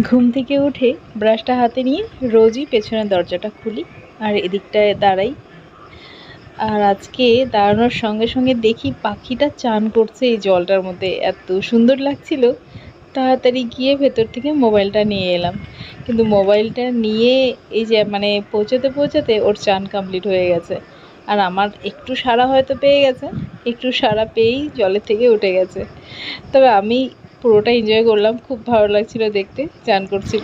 ঘুম থেকে উঠে ব্রাশটা হাতে নিয়ে রোজই পেছনের দরজাটা খুলি আর এদিকটায় দাঁড়াই। আর আজকে দাঁড়ানোর সঙ্গে সঙ্গে দেখি পাখিটা চান করছে এই জলটার মধ্যে, এত সুন্দর লাগছিল। তাড়াতাড়ি গিয়ে ভেতর থেকে মোবাইলটা নিয়ে এলাম, কিন্তু মোবাইলটা নিয়ে এই যে মানে পৌঁছাতে পৌঁছাতে ওর চান কমপ্লিট হয়ে গেছে। আর আমার একটু সাড়া হয়তো পেয়ে গেছে, একটু সাড়া পেয়েই জলের থেকে উঠে গেছে। তবে আমি পুরোটা এনজয় করলাম, খুব ভালো লাগছিল দেখতে, চান করছিল।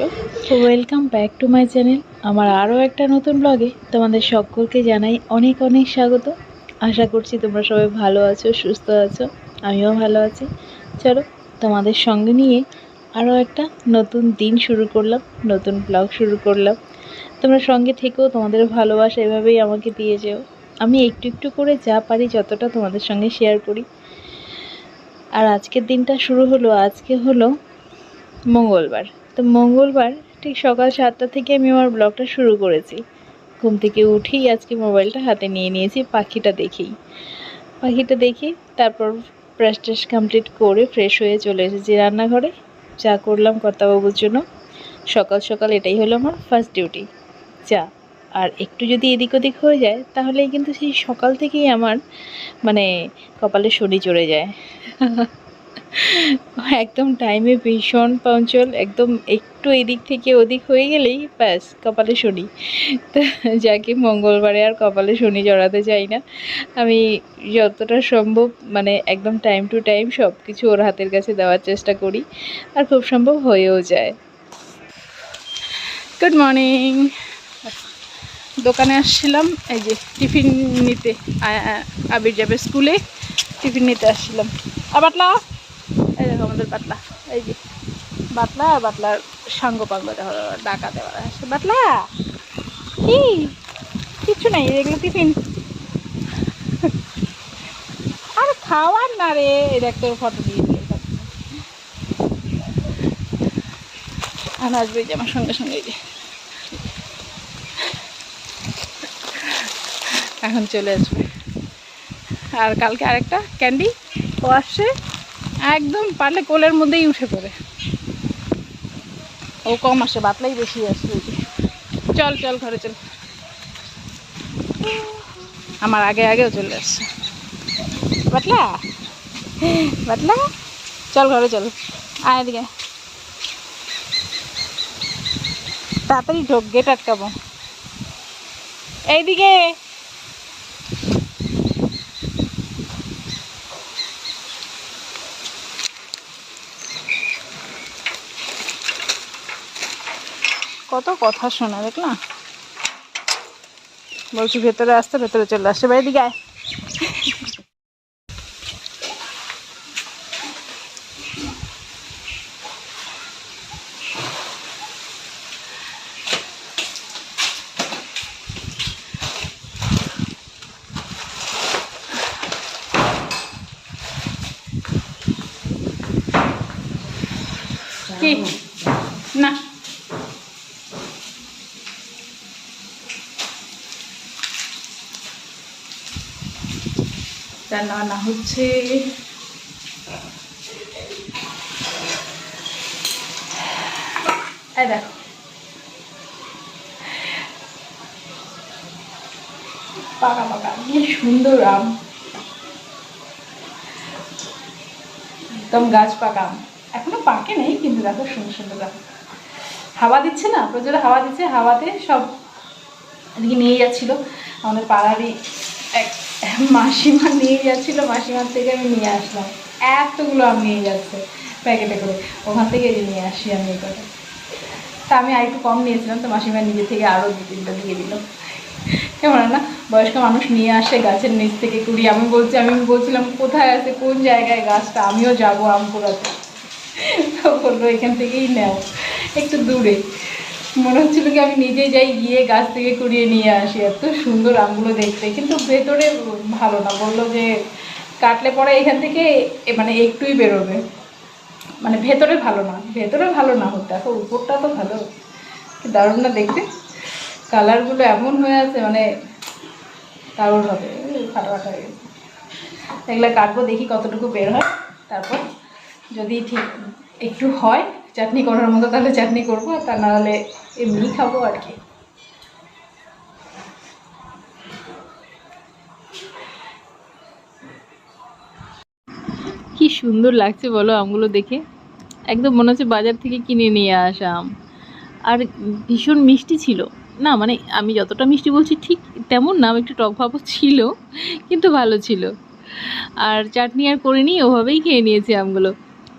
Welcome back to my channel. আমার আরও একটা নতুন ব্লগে তোমাদের সকলকে জানাই অনেক অনেক স্বাগত। আশা করছি তোমরা সবাই ভালো আছো, সুস্থ আছো, আমিও ভালো আছি। চলো তোমাদের সঙ্গে নিয়ে আরও একটা নতুন দিন শুরু করলাম, নতুন ব্লগ শুরু করলাম। তোমরা সঙ্গে থেকেও, তোমাদের ভালোবাসা এভাবেই আমাকে দিয়ে যেও। আমি একটু একটু করে যা পারি যতটা তোমাদের সঙ্গে শেয়ার করি। আর আজকের দিনটা শুরু হলো, আজকে হলো মঙ্গলবার। তো মঙ্গলবার ঠিক সকাল 7টা থেকে আমি আমার ব্লগটা শুরু করেছি। ঘুম থেকে উঠেই আজকে মোবাইলটা হাতে নিয়ে নিয়েছি পাখিটা দেখি। তারপর ব্রাশ ট্রাশ কমপ্লিট করে ফ্রেশ হয়ে চলে এসেছি রান্নাঘরে। চা করলাম কর্তাবাবুর জন্য। সকাল সকাল এটাই হলো আমার ফার্স্ট ডিউটি, চা। আর একটু যদি এদিক ওদিক হয়ে যায় তাহলেই কিন্তু সেই সকাল থেকেই আমার মানে কপালে শনি চড়ে যায়। একদম টাইমে ভীষণ পাঞ্চুয়াল, একদম একটু এদিক থেকে ওদিক হয়ে গেলেই ব্যাস কপালে শনি। তো যাকে মঙ্গলবারে আর কপালে শনি জড়াতে চাই না। আমি যতটা সম্ভব মানে একদম টাইম টু টাইম সব কিছু ওর হাতের কাছে দেওয়ার চেষ্টা করি, আর খুব সম্ভব হয়েও যায়। Good morning. দোকানে আসছিলাম এই যে টিফিন নিতে, আবির যাবে স্কুলে, টিফিন নিতে আসছিলাম। আর বাটলা, এই দেখো আমাদের বাটলা, এই যে বাটলা আর বাটলার সাঙ্গ পাঙ্গ ডাকা দেওয়া আসছে। বাটলা কি কিচ্ছু নাই, এগুলো টিফিন আর খাওয়ার না রে। এই দেখ তোর ফটো দিয়ে দিল, আর আসবে যে আমার সঙ্গে সঙ্গে। এই যে এখন চলে আসবে। আর কালকে আরেকটা ক্যান্ডি ও আসছে, একদম পারলে কোলের মধ্যেই উঠে পড়ে। ও কম আসে, বাতলাই বেশি আসছে। চল চল ঘরে চল, আমার আগে আগেও চলে আসছে। বাতলা বাতলা চল ঘরে চল, আয় এদিকে তাড়াতাড়ি ঢোক, গেট আটকাবো। এইদিকে কত কথা শোনা, দেখলাম বলছি ভেতরে আসতে, ভেতরে চলে আসছে। ভাই এদিকে আয়। কি না রান্না বান্না হচ্ছে। এই দেখো পাকা পাকা কি সুন্দর আম, একদম গাছ পাকা আম। এখনো পাকে নেই কিন্তু দেখো সুন্দর সুন্দর আম। হাওয়া দিচ্ছে না, প্রচুর হাওয়া দিচ্ছে, হাওয়াতে সব এদিকে নিয়ে যাচ্ছিল। আমাদের পাড়ারই এক মাসিমা নিয়ে যাচ্ছিল, মাসিমার থেকে আমি নিয়ে আসলাম। এতগুলো আম নিয়ে যাচ্ছে প্যাকেটে করে, ওখান থেকে নিয়ে আসি আমি এই কথা। তা আমি আর একটু কম নিয়েছিলাম, তো মাসিমা নিজে থেকে আরও 2-3টা দিয়ে দিল। কেমন না, বয়স্ক মানুষ নিয়ে আসে গাছের নিচ থেকে কুড়ি। আমি বলছিলাম কোথায় আছে, কোন জায়গায় গাছটা, আমিও যাবো আম কুড়াতে। তো বললো এখান থেকেই নেও, একটু দূরে। মনে হচ্ছিল কি আমি নিজে যাই, গিয়ে গাছ থেকে কুড়িয়ে নিয়ে আসি। এত সুন্দর আমগুলো দেখতে, কিন্তু ভেতরে ভালো না। বললো যে কাটলে পরে এখান থেকে মানে একটুই বেরোবে, মানে ভেতরে ভালো না, ভেতরে ভালো না হতে, এখন উপরটা তো ভালো। দারুণ না দেখতে, কালারগুলো এমন হয়ে আছে, মানে দারুণ হবে। ফাটা ফাটা হয়ে গেছে। এগুলো কাটবো, দেখি কতটুকু বের হয়। তারপর যদি ঠিক একটু হয় চাটনি করার মতো তাহলে চাটনি করবো, তা না হলে এমনি খাবো আর কি। কি সুন্দর লাগছে বলো আমগুলো দেখে, একদম মনে হচ্ছে বাজার থেকে কিনে নিয়ে আসা আম। আর ভীষণ মিষ্টি ছিল, না মানে আমি যতটা মিষ্টি বলছি ঠিক তেমন না, একটু টক ভাবও ছিল, কিন্তু ভালো ছিল। আর চাটনি আর করিনি, ওভাবেই খেয়ে নিয়েছি আমগুলো।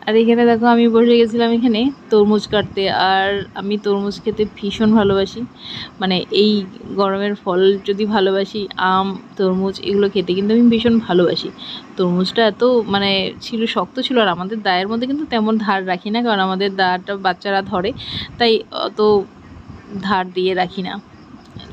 আর এখানে দেখো আমি বসে গেছিলাম এখানে তরমুজ কাটতে, আর আমি তরমুজ খেতে ভীষণ ভালোবাসি। মানে এই গরমের ফল যদি ভালোবাসি, আম তরমুজ এগুলো খেতে কিন্তু আমি ভীষণ ভালোবাসি। তরমুজটা এত মানে ছিল, শক্ত ছিল, আর আমাদের দায়ের মধ্যে কিন্তু তেমন ধার রাখি না, কারণ আমাদের দাটা বাচ্চারা ধরে, তাই অত ধার দিয়ে রাখি না,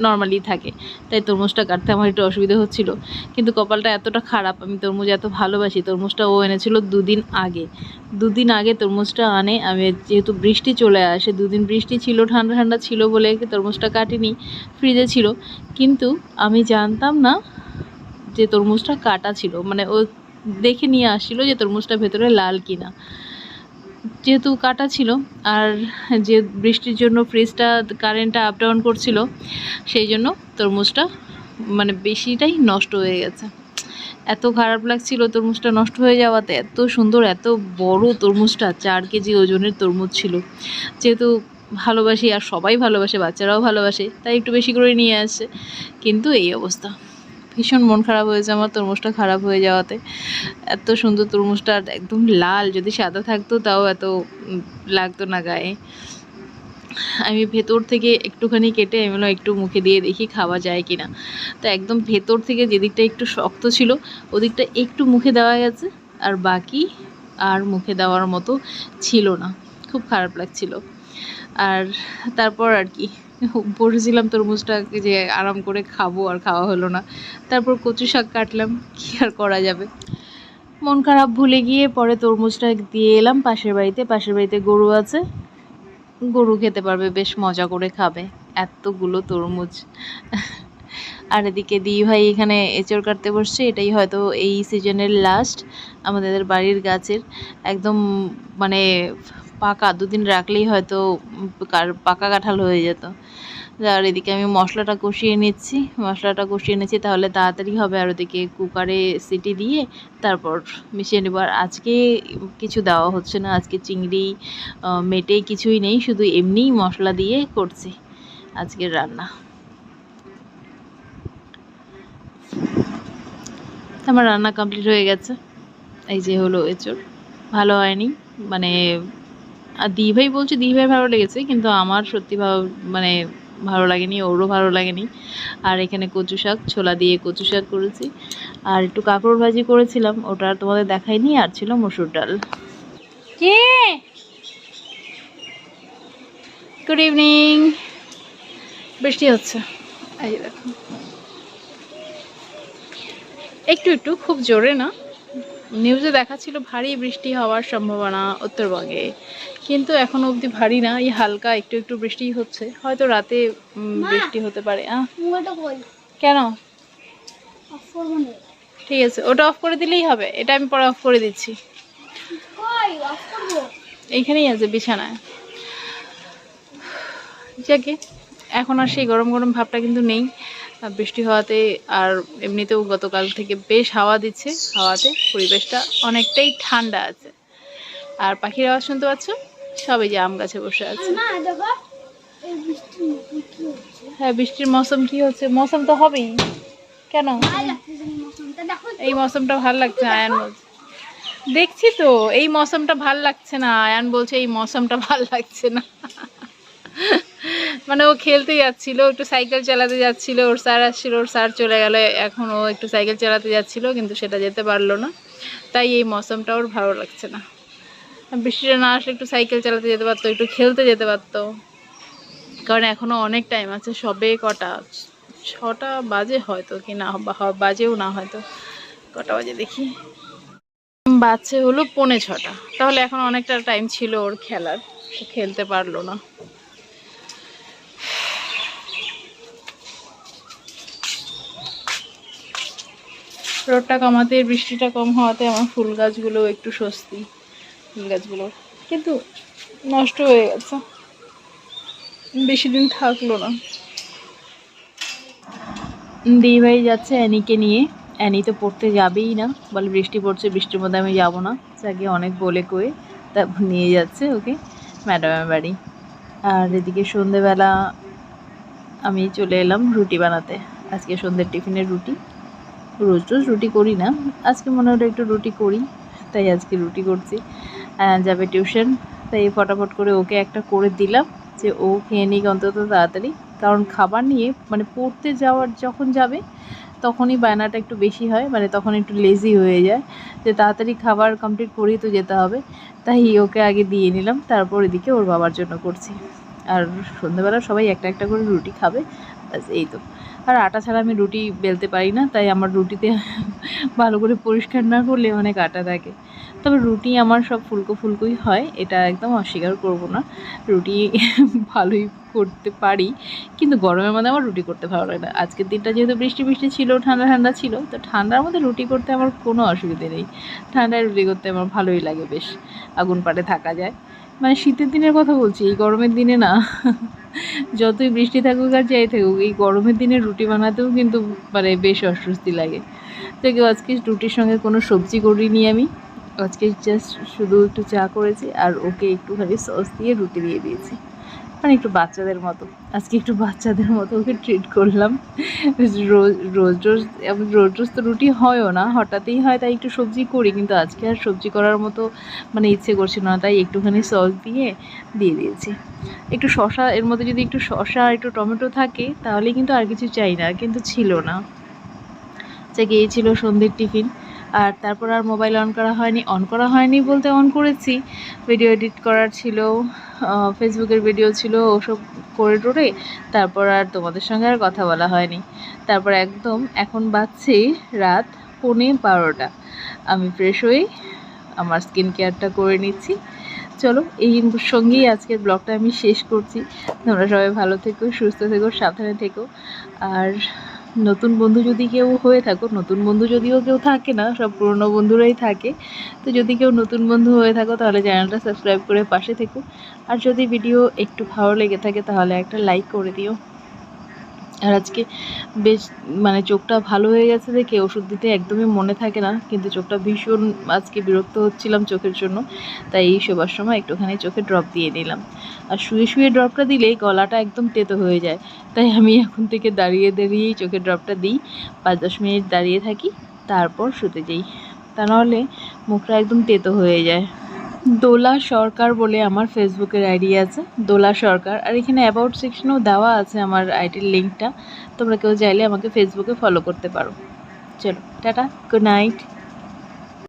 নর্মালি থাকে। তাই তরমুজটা কাটতে আমার একটু অসুবিধা হচ্ছিল, কিন্তু কপালটা এতটা খারাপ, আমি তরমুজ এত ভালোবাসি। তরমুজটা ও এনেছিল দুদিন আগে তরমুজটা আনে, আমি যেহেতু বৃষ্টি চলে আসে, দুদিন বৃষ্টি ছিল, ঠান্ডা ঠান্ডা ছিল বলে তরমুজটা কাটিনি, ফ্রিজে ছিল। কিন্তু আমি জানতাম না যে তরমুজটা কাটা ছিল, মানে ও দেখে নিয়ে আসছিল যে তরমুজটা ভেতরে লাল কিনা, যেহেতু কাটা ছিল। আর যে বৃষ্টির জন্য ফ্রিজটা কারেন্টটা আপ ডাউন করছিল, সেই জন্য তরমুজটা মানে বেশিটাই নষ্ট হয়ে গেছে। এত খারাপ লাগছিল তরমুজটা নষ্ট হয়ে যাওয়াতে। এত সুন্দর, এত বড় তরমুজটা, 4 কেজি ওজনের তরমুজ ছিল। যেহেতু ভালোবাসি, আর সবাই ভালোবাসে, বাচ্চারাও ভালোবাসে, তাই একটু বেশি করে নিয়ে আসছে। কিন্তু এই অবস্থা, ভীষণ মন খারাপ হয়েছে আমার তরমুজটা খারাপ হয়ে যাওয়াতে। এত সুন্দর তরমুজটা একদম লাল, যদি সাদা থাকতো তাও এত লাগতো না গায়ে। আমি ভেতর থেকে একটুখানি কেটে আমি একটু মুখে দিয়ে দেখি খাওয়া যায় কি না। তো একদম ভেতর থেকে যেদিকটা একটু শক্ত ছিল ওদিকটা একটু মুখে দেওয়া গেছে, আর বাকি আর মুখে দেওয়ার মতো ছিল না, খুব খারাপ লাগছিল। আর তারপর আর কি বসেছিলাম তরমুজটাকে যে আরাম করে খাবো, আর খাওয়া হলো না। তারপর কচু শাক কাটলাম, কী আর করা যাবে। মন খারাপ ভুলে গিয়ে পরে তরমুজটা দিয়ে এলাম পাশের বাড়িতে গরু আছে, গরু খেতে পারবে, বেশ মজা করে খাবে এতগুলো তরমুজ। আর এদিকে দিই ভাই এখানে এঁচড় কাটতে বসছে, এটাই হয়তো এই সিজনের লাস্ট আমাদের বাড়ির গাছের, একদম মানে পাকা, 2 দিন রাখলেই হয়তো পাকা কাঁঠাল হয়ে যেত। আর এদিকে আমি মশলাটা কষিয়ে নিচ্ছি, তাহলে তাড়াতাড়ি হবে। আর ওদিকে কুকারে সিটি দিয়ে তারপর মিশিয়ে নেব। আর আজকে কিছু দেওয়া হচ্ছে না, আজকে চিংড়ি মেটে কিছুই নেই, শুধু এমনিই মশলা দিয়ে করছি আজকের রান্না। আমার রান্না কমপ্লিট হয়ে গেছে। এই যে হলো এঁচড়, ভালো হয়নি মানে, আর দিভাই বলছে দিভাই ভালো লেগেছে, কিন্তু আমার সত্যি মানে ভালো লাগেনি, ওরও ভালো লাগেনি। আর এখানে কচু শাক, ছোলা দিয়ে কচু শাক করেছি, আর একটু কাঁকড়োর ভাজি করেছিলাম, ওটা তোমাদের দেখাইনি। আর ছিল মসুর ডাল। কে গুড ইভিনিং। বৃষ্টি হচ্ছে, এই যে দেখো, একটু একটু, খুব জোরে না। নিউজে দেখাচ্ছিল ভারী বৃষ্টি হওয়ার সম্ভাবনা উত্তরবঙ্গে, কিন্তু এখনো অবধি ভারী না, এই হালকা একটু একটু বৃষ্টি হচ্ছে, হয়তো রাতে বৃষ্টি হতে পারে। কেন? ঠিক আছে, ওটা অফ করে দিলেই হবে, এটা আমি পরে অফ করে দিচ্ছি। এইখানেই আছে বিছানায়। যাকে এখন আর সেই গরম গরম ভাবটা কিন্তু নেই বৃষ্টি হওয়াতে। আর এমনিতেও গতকাল থেকে বেশ হাওয়া দিচ্ছে, হাওয়াতে পরিবেশটা অনেকটাই ঠান্ডা আছে। আর পাখির আওয়াজ শুনতে পাচ্ছ, সবাই যে আম গাছে বসে আছে। হ্যাঁ, বৃষ্টির মৌসুম কি হচ্ছে, মৌসুম তো হবেই। কেন এই মৌসুমটা ভাল লাগছে? আয়ান বলছে, দেখছি তো এই মৌসুমটা ভাল লাগছে না, আয়ান বলছে এই মৌসুমটা ভাল লাগছে না। মানে ও খেলতে যাচ্ছিল, একটু সাইকেল চালাতে যাচ্ছিল, ওর স্যার আসছিল, ওর স্যার চলে গেল, এখন ও একটু সাইকেল চালাতে যাচ্ছিল, কিন্তু সেটা যেতে পারলো না, তাই এই মৌসুমটা ওর ভালো লাগছে না। বৃষ্টিটা না আসলে একটু সাইকেল চালাতে যেতে পারতো, একটু খেলতে যেতে পারতো, কারণ এখনো অনেক টাইম আছে। সবে কটা, 6টা বাজে হয়তো, কি না বাজেও না হয়তো, কটা বাজে দেখি, বাজছে হলো 5:45, তাহলে এখন অনেকটা টাইম ছিল ওর খেলার, খেলতে পারলো না। রোদটা কমাতে, বৃষ্টিটা কম হওয়াতে আমার ফুল গাছগুলো একটু স্বস্তি, ফুল গাছগুলো কিন্তু নষ্ট হয়ে গেছে, বেশি দিন থাকলো না। দিদিভাই যাচ্ছে অ্যানিকে নিয়ে। অ্যানি তো পড়তে যাবেই না, বলে বৃষ্টি পড়ছে, বৃষ্টির মধ্যে আমি যাবো না। তাকে অনেক বলে কয়ে তারপর নিয়ে যাচ্ছে ওকে ম্যাডামের বাড়ি। আর এদিকে সন্ধেবেলা আমি চলে এলাম রুটি বানাতে। আজকে সন্ধ্যের টিফিনের রুটি, রোজ রোজ রুটি করি না, আজকে মনে হলো একটু রুটি করি, তাই আজকে রুটি করছি। যাবে টিউশন, তাই ফটাফট করে ওকে একটা করে দিলাম যে ও খেয়ে নিক অন্তত তাড়াতাড়ি। কারণ খাবার নিয়ে মানে পড়তে যাওয়ার যখন যাবে তখনই বায়নাটা একটু বেশি হয়, মানে তখন একটু লেজি হয়ে যায় যে তাড়াতাড়ি খাবার কমপ্লিট করেই তো যেতে হবে। তাই ওকে আগে দিয়ে নিলাম, তারপর এদিকে ওর বাবার জন্য করছি। আর সন্ধ্যেবেলা সবাই একটা একটা করে রুটি খাবে, ব্যাস এই তো। আর আটা ছাড়া আমি রুটি বেলতে পারি না, তাই আমার রুটিতে ভালো করে পরিষ্কার না করলে অনেক আটা থাকে। তবে রুটি আমার সব ফুলকো ফুলকোই হয়, এটা একদম অস্বীকার করব না। রুটি ভালোই করতে পারি, কিন্তু গরমের মধ্যে আমার রুটি করতে ভালো লাগে না। আজকের দিনটা যেহেতু বৃষ্টি বৃষ্টি ছিল, ঠান্ডা ঠান্ডা ছিল, তো ঠান্ডার মধ্যে রুটি করতে আমার কোনো অসুবিধে নেই। ঠান্ডায় রুটি করতে আমার ভালোই লাগে, বেশ আগুন পাড়ে থাকা যায়। মানে শীতের দিনের কথা বলছি, এই গরমের দিনে না। যতই বৃষ্টি থাকুক আর যাই থাকুক, এই গরমের দিনে রুটি বানাতেও কিন্তু মানে বেশ অস্বস্তি লাগে। তো আজকে রুটির সঙ্গে কোনো সবজি করিনি আমি, আজকে জাস্ট শুধু একটু চা করেছি আর ওকে একটুখানি সস দিয়ে রুটি দিয়ে দিয়েছি, মানে একটু বাচ্চাদের মতো। আজকে একটু বাচ্চাদের মতো ওকে ট্রিট করলাম। রোজ রোজ রোজ রোজ রোজ তো রুটি হয়ও না, হঠাৎই হয়, তাই একটু সবজি করি, কিন্তু আজকে আর সবজি করার মতো মানে ইচ্ছে করছিল না, তাই একটুখানি সস দিয়ে দিয়েছি। একটু শসা, এর মধ্যে যদি একটু শসা একটু টমেটো থাকে তাহলে কিন্তু আর কিছু চাই না, কিন্তু ছিল না। গিয়েছিল সন্ধ্যের টিফিন, আর তারপর আর মোবাইল অন করা হয়নি। অন করা হয়নি বলতে অন করেছি, ভিডিও এডিট করার ছিল, ফেসবুকের ভিডিও ছিল, ওসব করে টোরে তারপর আর তোমাদের সঙ্গে আর কথা বলা হয়নি। তারপর একদম এখন বাজছে রাত 11:15। আমি ফ্রেশ হয়ে আমার স্কিন কেয়ারটা করে নিচ্ছি। চলো, এই সঙ্গেই আজকের ব্লগটা আমি শেষ করছি। তোমরা সবাই ভালো থেকো, সুস্থ থেকো, সাবধানে থেকো। আর নতুন বন্ধু যদি কেউ হয়ে থাকো, নতুন বন্ধু যদিও কেউ থাকে না, সব পুরনো বন্ধুরাই থাকে, তো যদি কেউ নতুন বন্ধু হয়ে থাকো তাহলে চ্যানেলটা সাবস্ক্রাইব করে পাশে থেকো। আর যদি ভিডিও একটু ভালো লেগে থাকে তাহলে একটা লাইক করে দিও। আর আজকে বেশ মানে চোখটা ভালো হয়ে গেছে দেখে ওষুধ দিতে একদমই মনে থাকে না, কিন্তু চোখটা ভীষণ আজকে বিরক্ত হচ্ছিলাম চোখের জন্য, তাই এই শোবার সময় একটুখানি চোখে ড্রপ দিয়ে নিলাম। আর শুয়ে শুয়ে ড্রপটা দিলেই গলাটা একদম তেতো হয়ে যায়, তাই আমি এখন থেকে দাঁড়িয়ে দাঁড়িয়েই চোখের ড্রপটা দিই। 5-10 মিনিট দাঁড়িয়ে থাকি, তারপর শুতে যাই, তা নাহলে মুখটা একদম তেতো হয়ে যায়। দোলা সরকার বলে আমার ফেসবুকের আইডি আছে, দোলা সরকার। আর এখানে অ্যাবাউট সেকশনেও দেওয়া আছে আমার আইডির লিঙ্কটা, তোমরা কেউ চাইলে আমাকে ফেসবুকে ফলো করতে পারো। চলো টাটা, গুড নাইট।